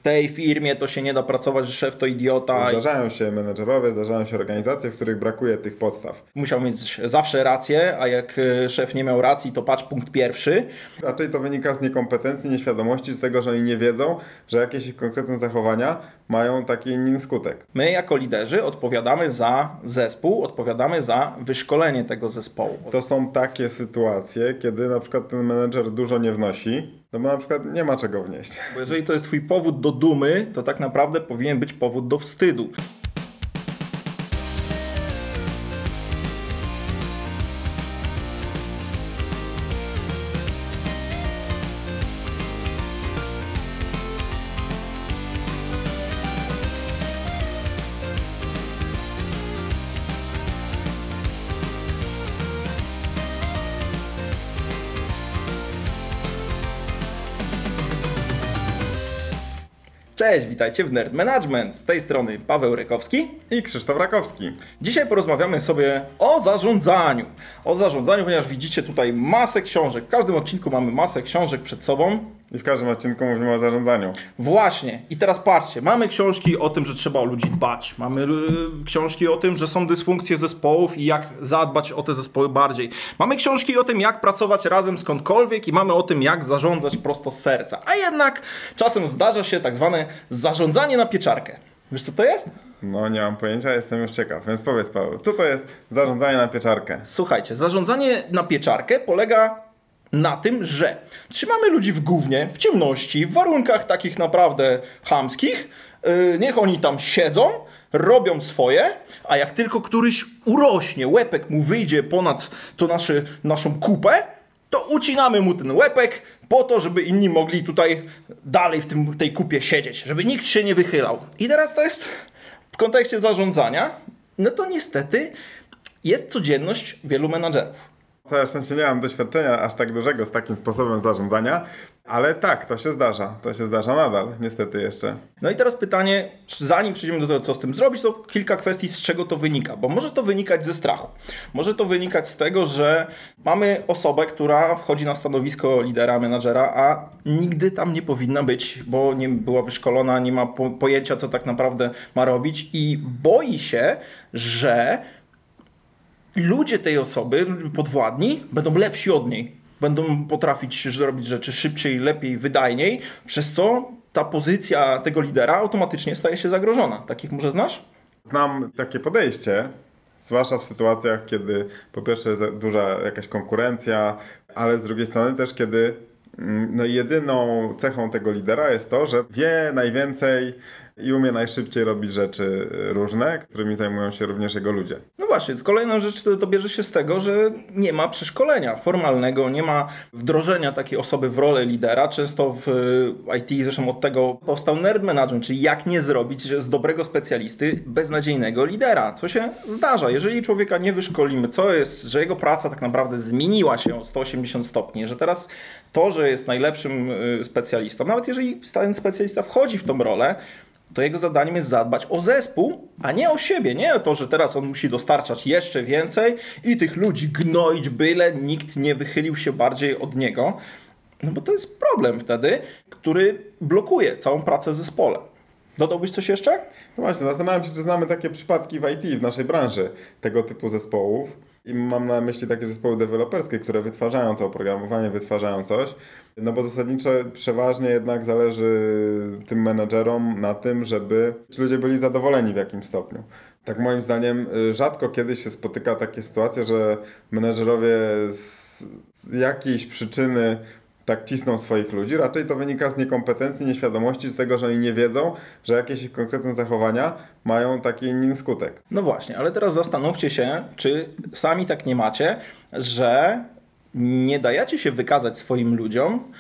tej firmie to się nie da pracować, że szef to idiota. Zdarzają się menedżerowie, zdarzają się organizacje, w których brakuje tych podstaw. Musiał mieć zawsze rację, a jak szef nie miał racji, to patrz punkt pierwszy. Raczej to wynika z niekompetencji, nieświadomości, z tego, że oni nie wiedzą, że jakieś ich konkretne zachowania mają taki inny skutek. My jako liderzy odpowiadamy za zespół, odpowiadamy za wyszkolenie tego zespołu. To są takie sytuacje, kiedy na przykład ten menedżer dużo nie wnosi, no bo na przykład nie ma czego wnieść. Bo jeżeli to jest twój powód do dumy, to tak naprawdę powinien być powód do wstydu. Cześć, witajcie w Nerd Management. Z tej strony Paweł Rykowski i Krzysztof Rakowski. Dzisiaj porozmawiamy sobie o zarządzaniu. O zarządzaniu, ponieważ widzicie tutaj masę książek. W każdym odcinku mamy masę książek przed sobą. I w każdym odcinku mówimy o zarządzaniu. Właśnie. I teraz patrzcie, mamy książki o tym, że trzeba o ludzi dbać. Mamy książki o tym, że są dysfunkcje zespołów i jak zadbać o te zespoły bardziej. Mamy książki o tym, jak pracować razem skądkolwiek i mamy o tym, jak zarządzać prosto z serca. A jednak czasem zdarza się tak zwane zarządzanie na pieczarkę. Wiesz, co to jest? No nie mam pojęcia, jestem już ciekaw. Więc powiedz, Paweł, co to jest zarządzanie na pieczarkę? Słuchajcie, zarządzanie na pieczarkę polega na tym, że trzymamy ludzi w gównie, w ciemności, w warunkach takich naprawdę chamskich. Niech oni tam siedzą, robią swoje, a jak tylko któryś urośnie, łepek mu wyjdzie ponad to naszą kupę, to ucinamy mu ten łepek po to, żeby inni mogli tutaj dalej w tej kupie siedzieć, żeby nikt się nie wychylał. I teraz to jest w kontekście zarządzania, no to niestety jest codzienność wielu menadżerów. Całe szczęście nie mam doświadczenia aż tak dużego z takim sposobem zarządzania, ale tak, to się zdarza. To się zdarza nadal, niestety jeszcze. No i teraz pytanie, zanim przejdziemy do tego, co z tym zrobić, to kilka kwestii, z czego to wynika. Bo może to wynikać ze strachu. Może to wynikać z tego, że mamy osobę, która wchodzi na stanowisko lidera, menadżera, a nigdy tam nie powinna być, bo nie była wyszkolona, nie ma pojęcia, co tak naprawdę ma robić i boi się, że ludzie tej osoby, podwładni, będą lepsi od niej. Będą potrafić zrobić rzeczy szybciej, lepiej, wydajniej, przez co ta pozycja tego lidera automatycznie staje się zagrożona. Takich może znasz? Znam takie podejście, zwłaszcza w sytuacjach, kiedy po pierwsze jest duża jakaś konkurencja, ale z drugiej strony też kiedy jedyną cechą tego lidera jest to, że wie najwięcej i umie najszybciej robić rzeczy różne, którymi zajmują się również jego ludzie. No właśnie, kolejna rzecz to bierze się z tego, że nie ma przeszkolenia formalnego, nie ma wdrożenia takiej osoby w rolę lidera. Często w IT, zresztą od tego powstał Nerd Management, czyli jak nie zrobić z dobrego specjalisty beznadziejnego lidera. Co się zdarza, jeżeli człowieka nie wyszkolimy, że jego praca tak naprawdę zmieniła się o 180 stopni, że teraz to, że jest najlepszym specjalistą, nawet jeżeli ten specjalista wchodzi w tą rolę, to jego zadaniem jest zadbać o zespół, a nie o siebie. Nie o to, że teraz on musi dostarczać jeszcze więcej i tych ludzi gnoić, byle nikt nie wychylił się bardziej od niego. No bo to jest problem wtedy, który blokuje całą pracę w zespole. Dodałbyś coś jeszcze? No właśnie, zastanawiam się, czy znamy takie przypadki w IT, w naszej branży, tego typu zespołów. I mam na myśli takie zespoły deweloperskie, które wytwarzają to oprogramowanie, wytwarzają coś. No bo zasadniczo przeważnie jednak zależy tym menedżerom na tym, żeby ci ludzie byli zadowoleni w jakimś stopniu. Tak moim zdaniem rzadko kiedy się spotyka takie sytuacje, że menedżerowie z jakiejś przyczyny tak cisną swoich ludzi. Raczej to wynika z niekompetencji, nieświadomości, z tego, że oni nie wiedzą, że jakieś ich konkretne zachowania mają taki inny skutek. No właśnie, ale teraz zastanówcie się, czy sami tak nie macie, że nie dajecie się wykazać swoim ludziom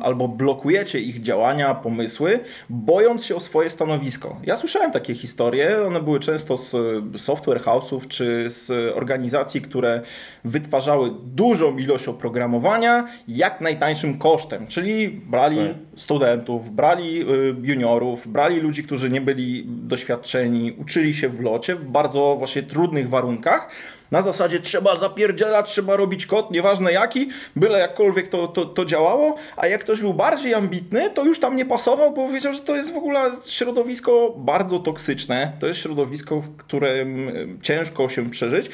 albo blokujecie ich działania, pomysły, bojąc się o swoje stanowisko. Ja słyszałem takie historie, one były często z software house'ów czy z organizacji, które wytwarzały dużą ilość oprogramowania jak najtańszym kosztem, czyli brali studentów, brali juniorów, brali ludzi, którzy nie byli doświadczeni, uczyli się w locie w bardzo właśnie trudnych warunkach. Na zasadzie trzeba zapierdzielać, trzeba robić kod, nieważne jaki, byle jakkolwiek to działało, a jak ktoś był bardziej ambitny, to już tam nie pasował, bo wiedział, że to jest w ogóle środowisko bardzo toksyczne, to jest środowisko, w którym ciężko się przeżyć.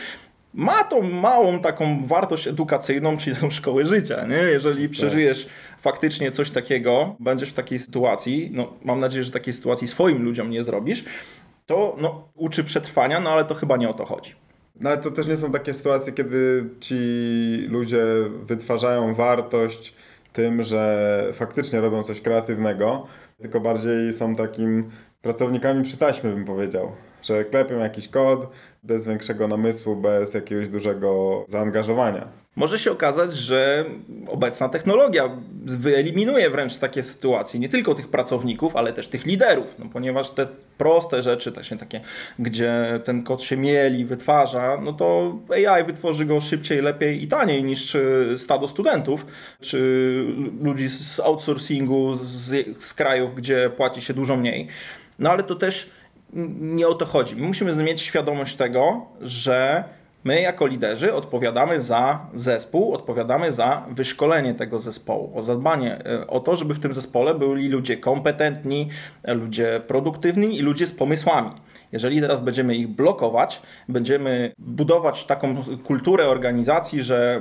Ma tą małą taką wartość edukacyjną, czyli tą szkołę życia, nie? Jeżeli przeżyjesz faktycznie coś takiego, będziesz w takiej sytuacji, no mam nadzieję, że takiej sytuacji swoim ludziom nie zrobisz, to no, uczy przetrwania, no ale to chyba nie o to chodzi. No ale to też nie są takie sytuacje, kiedy ci ludzie wytwarzają wartość tym, że faktycznie robią coś kreatywnego, tylko bardziej są takim pracownikami przy taśmie, bym powiedział. Że klepią jakiś kod bez większego namysłu, bez jakiegoś dużego zaangażowania. Może się okazać, że obecna technologia wyeliminuje wręcz takie sytuacje, nie tylko tych pracowników, ale też tych liderów, no ponieważ te proste rzeczy, takie, gdzie ten kod się mieli, wytwarza, no to AI wytworzy go szybciej, lepiej i taniej niż stado studentów, czy ludzi z outsourcingu, z krajów, gdzie płaci się dużo mniej. No ale to też nie o to chodzi. My musimy mieć świadomość tego, że my jako liderzy odpowiadamy za zespół, odpowiadamy za wyszkolenie tego zespołu, o zadbanie o to, żeby w tym zespole byli ludzie kompetentni, ludzie produktywni i ludzie z pomysłami. Jeżeli teraz będziemy ich blokować, będziemy budować taką kulturę organizacji, że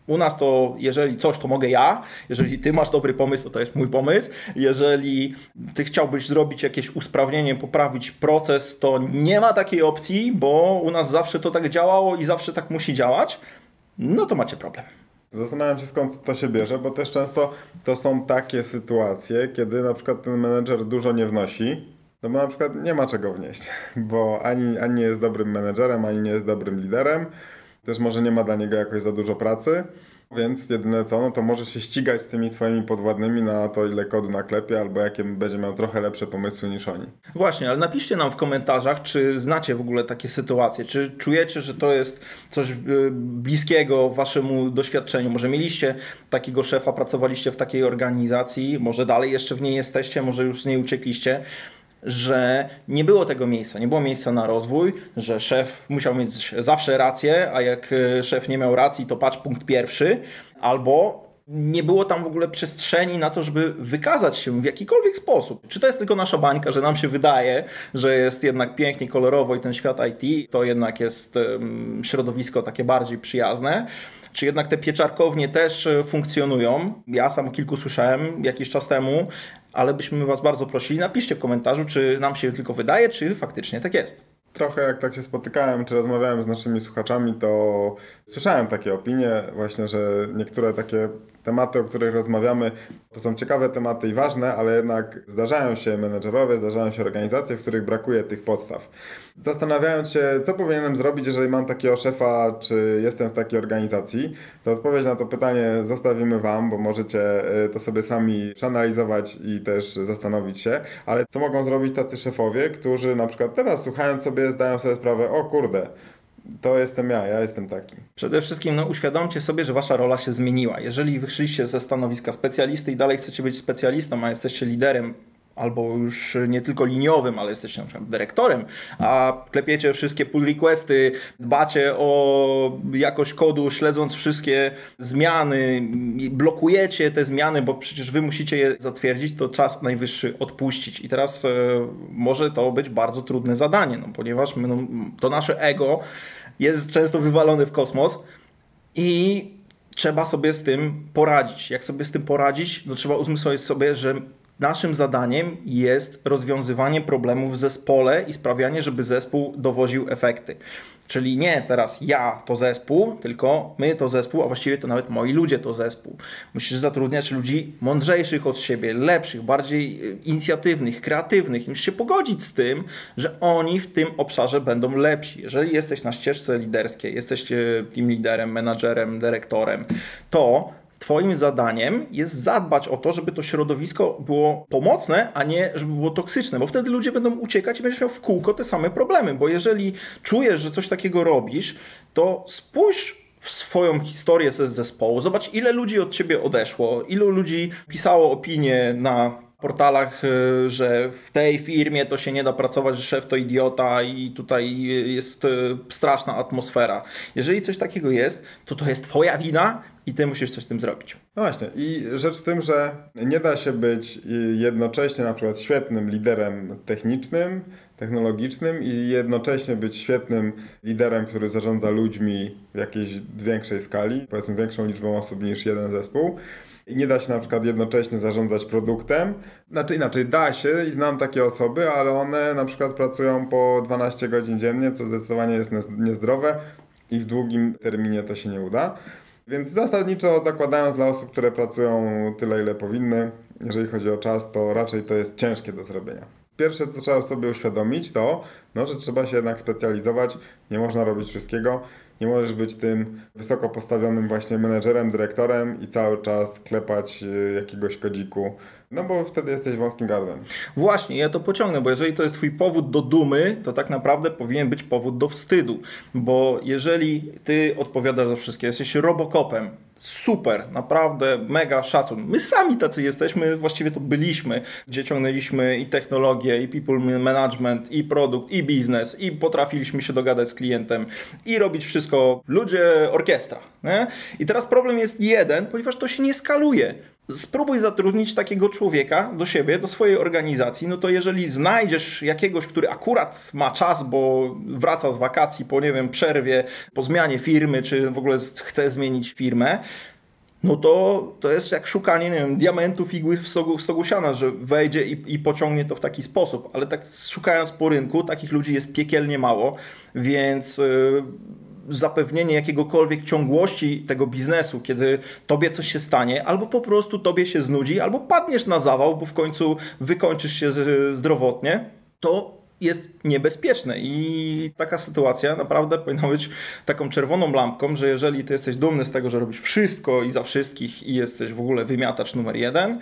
u nas to, jeżeli coś, to mogę ja. Jeżeli ty masz dobry pomysł, to jest mój pomysł. Jeżeli ty chciałbyś zrobić jakieś usprawnienie, poprawić proces, to nie ma takiej opcji, bo u nas zawsze to tak działało i zawsze tak musi działać. No to macie problem. Zastanawiam się, skąd to się bierze, bo też często to są takie sytuacje, kiedy na przykład ten menedżer dużo nie wnosi, no bo na przykład nie ma czego wnieść, bo ani nie jest dobrym menedżerem, ani nie jest dobrym liderem. Też może nie ma dla niego jakoś za dużo pracy, więc jedyne co, no to może się ścigać z tymi swoimi podwładnymi na to, ile kodu naklepie, albo jakie będzie miał trochę lepsze pomysły niż oni. Właśnie, ale napiszcie nam w komentarzach, czy znacie w ogóle takie sytuacje, czy czujecie, że to jest coś bliskiego waszemu doświadczeniu. Może mieliście takiego szefa, pracowaliście w takiej organizacji, może dalej jeszcze w niej jesteście, może już z niej uciekliście, że nie było tego miejsca, nie było miejsca na rozwój, że szef musiał mieć zawsze rację, a jak szef nie miał racji, to patrz punkt pierwszy, albo nie było tam w ogóle przestrzeni na to, żeby wykazać się w jakikolwiek sposób. Czy to jest tylko nasza bańka, że nam się wydaje, że jest jednak pięknie, kolorowo i ten świat IT to jednak jest środowisko takie bardziej przyjazne, czy jednak te pieczarkownie też funkcjonują? Ja sam kilku słyszałem jakiś czas temu, ale byśmy was bardzo prosili, napiszcie w komentarzu, czy nam się tylko wydaje, czy faktycznie tak jest. Trochę jak tak się spotykałem, czy rozmawiałem z naszymi słuchaczami, to słyszałem takie opinie właśnie, że niektóre takie tematy, o których rozmawiamy, to są ciekawe tematy i ważne, ale jednak zdarzają się menedżerowie, zdarzają się organizacje, w których brakuje tych podstaw. Zastanawiając się, co powinienem zrobić, jeżeli mam takiego szefa, czy jestem w takiej organizacji, to odpowiedź na to pytanie zostawimy wam, bo możecie to sobie sami przeanalizować i też zastanowić się, ale co mogą zrobić tacy szefowie, którzy na przykład teraz słuchając sobie zdają sobie sprawę, o kurde, to jestem ja jestem taki. Przede wszystkim uświadomcie sobie, że wasza rola się zmieniła. Jeżeli wyszliście ze stanowiska specjalisty i dalej chcecie być specjalistą, a jesteście liderem, albo już nie tylko liniowym, ale jesteście na przykład dyrektorem, a klepiecie wszystkie pull requesty, dbacie o jakość kodu, śledząc wszystkie zmiany, blokujecie te zmiany, bo przecież wy musicie je zatwierdzić, to czas najwyższy odpuścić. I teraz może to być bardzo trudne zadanie, ponieważ to nasze ego jest często wywalone w kosmos i trzeba sobie z tym poradzić. Jak sobie z tym poradzić? Trzeba uzmysłowić sobie, że naszym zadaniem jest rozwiązywanie problemów w zespole i sprawianie, żeby zespół dowoził efekty. Czyli nie teraz ja to zespół, tylko my to zespół, a właściwie to nawet moi ludzie to zespół. Musisz zatrudniać ludzi mądrzejszych od siebie, lepszych, bardziej inicjatywnych, kreatywnych. I musisz się pogodzić z tym, że oni w tym obszarze będą lepsi. Jeżeli jesteś na ścieżce liderskiej, jesteś team liderem, menadżerem, dyrektorem, to twoim zadaniem jest zadbać o to, żeby to środowisko było pomocne, a nie żeby było toksyczne, bo wtedy ludzie będą uciekać i będziesz miał w kółko te same problemy, bo jeżeli czujesz, że coś takiego robisz, to spójrz w swoją historię z zespołu, zobacz ile ludzi od ciebie odeszło, ilu ludzi pisało opinie na portalach, że w tej firmie to się nie da pracować, że szef to idiota i tutaj jest straszna atmosfera. Jeżeli coś takiego jest, to jest twoja wina i ty musisz coś z tym zrobić. No właśnie i rzecz w tym, że nie da się być jednocześnie na przykład świetnym liderem technicznym, technologicznym i jednocześnie być świetnym liderem, który zarządza ludźmi w jakiejś większej skali, powiedzmy większą liczbą osób niż jeden zespół. I nie da się na przykład jednocześnie zarządzać produktem. Znaczy inaczej, da się i znam takie osoby, ale one na przykład pracują po 12 godzin dziennie, co zdecydowanie jest niezdrowe i w długim terminie to się nie uda. Więc zasadniczo zakładając dla osób, które pracują tyle, ile powinny, jeżeli chodzi o czas, to raczej to jest ciężkie do zrobienia. Pierwsze, co trzeba sobie uświadomić, to, że trzeba się jednak specjalizować, nie można robić wszystkiego, nie możesz być tym wysoko postawionym właśnie menedżerem, dyrektorem i cały czas klepać jakiegoś kodziku, no bo wtedy jesteś wąskim gardłem. Właśnie, ja to pociągnę, bo jeżeli to jest twój powód do dumy, to tak naprawdę powinien być powód do wstydu, bo jeżeli ty odpowiadasz za wszystkie, jesteś robokopem, super, naprawdę mega szacun. My sami tacy jesteśmy, właściwie to byliśmy, gdzie ciągnęliśmy i technologię, i people management, i produkt, i biznes, i potrafiliśmy się dogadać z klientem, i robić wszystko, ludzie, orkiestra. Nie? I teraz problem jest jeden, ponieważ to się nie skaluje. Spróbuj zatrudnić takiego człowieka do siebie, do swojej organizacji, no to jeżeli znajdziesz jakiegoś, który akurat ma czas, bo wraca z wakacji po, nie wiem, przerwie, po zmianie firmy, czy w ogóle chce zmienić firmę, no to jest jak szukanie, nie wiem, diamentów, igły w stogu siana, że wejdzie i pociągnie to w taki sposób. Ale tak szukając po rynku, takich ludzi jest piekielnie mało, więc zapewnienie jakiegokolwiek ciągłości tego biznesu, kiedy tobie coś się stanie, albo po prostu tobie się znudzi, albo padniesz na zawał, bo w końcu wykończysz się zdrowotnie, to jest niebezpieczne i taka sytuacja naprawdę powinna być taką czerwoną lampką, że jeżeli ty jesteś dumny z tego, że robisz wszystko i za wszystkich i jesteś w ogóle wymiatacz numer 1,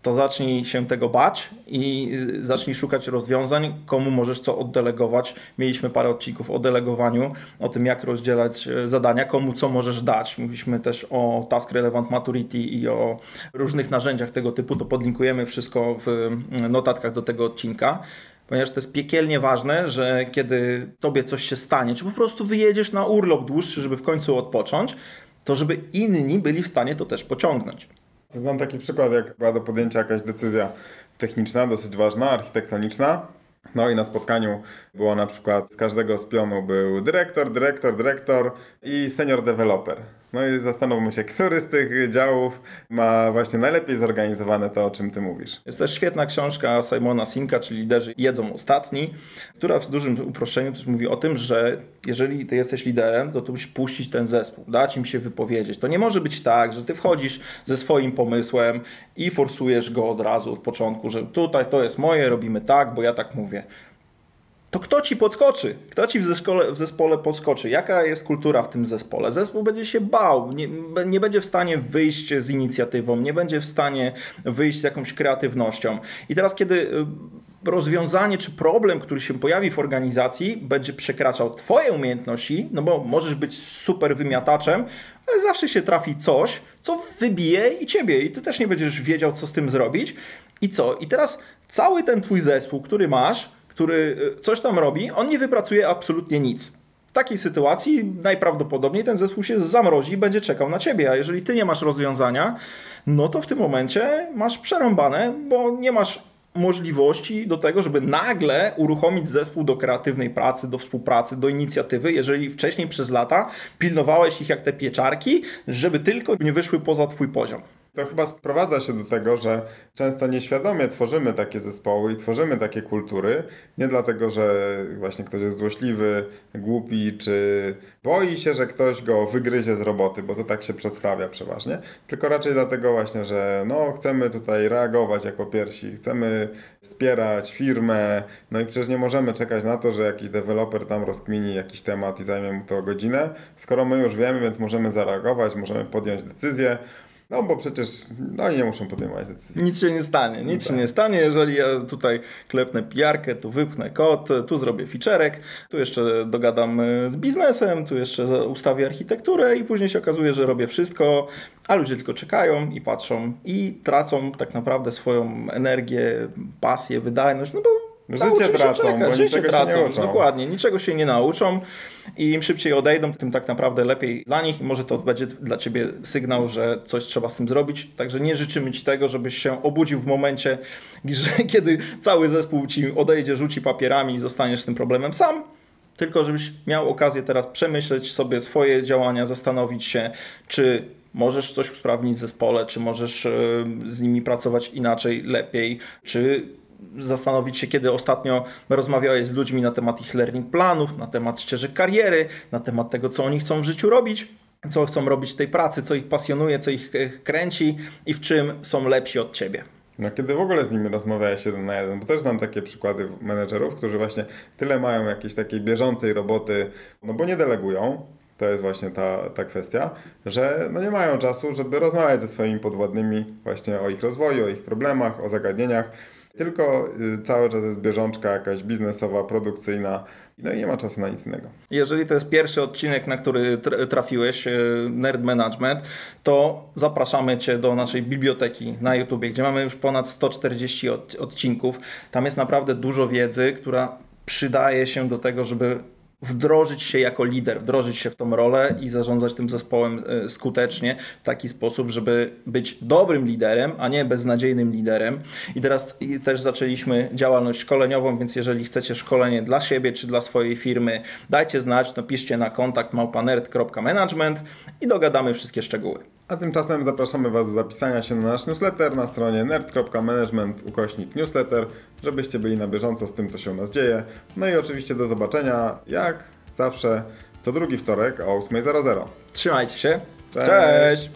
to zacznij się tego bać i zacznij szukać rozwiązań, komu możesz co oddelegować. Mieliśmy parę odcinków o delegowaniu, o tym jak rozdzielać zadania, komu co możesz dać. Mówiliśmy też o Task Relevant Maturity i o różnych narzędziach tego typu, to podlinkujemy wszystko w notatkach do tego odcinka. Ponieważ to jest piekielnie ważne, że kiedy tobie coś się stanie, czy po prostu wyjedziesz na urlop dłuższy, żeby w końcu odpocząć, to żeby inni byli w stanie to też pociągnąć. Znam taki przykład, jak była do podjęcia jakaś decyzja techniczna, dosyć ważna, architektoniczna. No i na spotkaniu było na przykład z każdego z pionu był dyrektor i senior developer. No i zastanówmy się, który z tych działów ma właśnie najlepiej zorganizowane to, o czym ty mówisz. Jest też świetna książka Simona Sinka, czyli Liderzy jedzą ostatni, która w dużym uproszczeniu też mówi o tym, że jeżeli ty jesteś liderem, to musisz puścić ten zespół, dać im się wypowiedzieć. To nie może być tak, że ty wchodzisz ze swoim pomysłem i forsujesz go od razu od początku, że tutaj to jest moje, robimy tak, bo ja tak mówię. To kto ci podskoczy? Kto ci w zespole podskoczy? Jaka jest kultura w tym zespole? Zespół będzie się bał, nie będzie w stanie wyjść z inicjatywą, nie będzie w stanie wyjść z jakąś kreatywnością. I teraz, kiedy rozwiązanie czy problem, który się pojawi w organizacji, będzie przekraczał twoje umiejętności, no bo możesz być super wymiataczem, ale zawsze się trafi coś, co wybije i ciebie i ty też nie będziesz wiedział, co z tym zrobić. I co? I teraz cały ten twój zespół, który masz, który coś tam robi, on nie wypracuje absolutnie nic. W takiej sytuacji najprawdopodobniej ten zespół się zamrozi i będzie czekał na ciebie, a jeżeli ty nie masz rozwiązania, no to w tym momencie masz przerąbane, bo nie masz możliwości do tego, żeby nagle uruchomić zespół do kreatywnej pracy, do współpracy, do inicjatywy, jeżeli wcześniej przez lata pilnowałeś ich jak te pieczarki, żeby tylko nie wyszły poza twój poziom. To chyba sprowadza się do tego, że często nieświadomie tworzymy takie zespoły i tworzymy takie kultury, nie dlatego, że właśnie ktoś jest złośliwy, głupi, czy boi się, że ktoś go wygryzie z roboty, bo to tak się przedstawia przeważnie, tylko raczej dlatego właśnie, że chcemy tutaj reagować jako pierwsi, chcemy wspierać firmę, no i przecież nie możemy czekać na to, że jakiś deweloper tam rozkmini jakiś temat i zajmie mu to godzinę, skoro my już wiemy, więc możemy zareagować, możemy podjąć decyzję. No bo przecież oni nie muszą podejmować decyzji. Nic się nie stanie, nic się nie stanie, jeżeli ja tutaj klepnę pijarkę, tu wypchnę kod, tu zrobię featurek, tu jeszcze dogadam z biznesem, tu jeszcze ustawię architekturę i później się okazuje, że robię wszystko, a ludzie tylko czekają i patrzą i tracą tak naprawdę swoją energię, pasję, wydajność, no bo życie tracą, bo życie tracą, się nie uczą. dokładnie, niczego się nie nauczą i im szybciej odejdą, tym tak naprawdę lepiej dla nich i może to będzie dla Ciebie sygnał, że coś trzeba z tym zrobić, także nie życzymy Ci tego, żebyś się obudził w momencie, kiedy cały zespół Ci odejdzie, rzuci papierami i zostaniesz z tym problemem sam, tylko żebyś miał okazję teraz przemyśleć sobie swoje działania, zastanowić się, czy możesz coś usprawnić w zespole, czy możesz z nimi pracować inaczej, lepiej, czy zastanowić się, kiedy ostatnio rozmawiałeś z ludźmi na temat ich learning planów, na temat ścieżek kariery, na temat tego, co oni chcą w życiu robić, co chcą robić w tej pracy, co ich pasjonuje, co ich kręci i w czym są lepsi od Ciebie. No kiedy w ogóle z nimi rozmawiałeś 1 na 1, bo też znam takie przykłady menedżerów, którzy właśnie tyle mają jakiejś takiej bieżącej roboty, no bo nie delegują, to jest właśnie ta kwestia, że no nie mają czasu, żeby rozmawiać ze swoimi podwładnymi właśnie o ich rozwoju, o ich problemach, o zagadnieniach, tylko cały czas jest bieżączka jakaś biznesowa, produkcyjna, no i nie ma czasu na nic innego. Jeżeli to jest pierwszy odcinek, na który trafiłeś, Nerd Management, to zapraszamy Cię do naszej biblioteki na YouTubie, gdzie mamy już ponad 140 odcinków. Tam jest naprawdę dużo wiedzy, która przydaje się do tego, żeby wdrożyć się jako lider, wdrożyć się w tą rolę i zarządzać tym zespołem skutecznie w taki sposób, żeby być dobrym liderem, a nie beznadziejnym liderem. I teraz też zaczęliśmy działalność szkoleniową, więc jeżeli chcecie szkolenie dla siebie czy dla swojej firmy, dajcie znać, napiszcie na kontakt@nerd.management i dogadamy wszystkie szczegóły. A tymczasem zapraszamy Was do zapisania się na nasz newsletter na stronie nerd.management/newsletter, żebyście byli na bieżąco z tym, co się u nas dzieje. No i oczywiście do zobaczenia, jak zawsze, co drugi wtorek o 8:00. Trzymajcie się. Cześć! Cześć.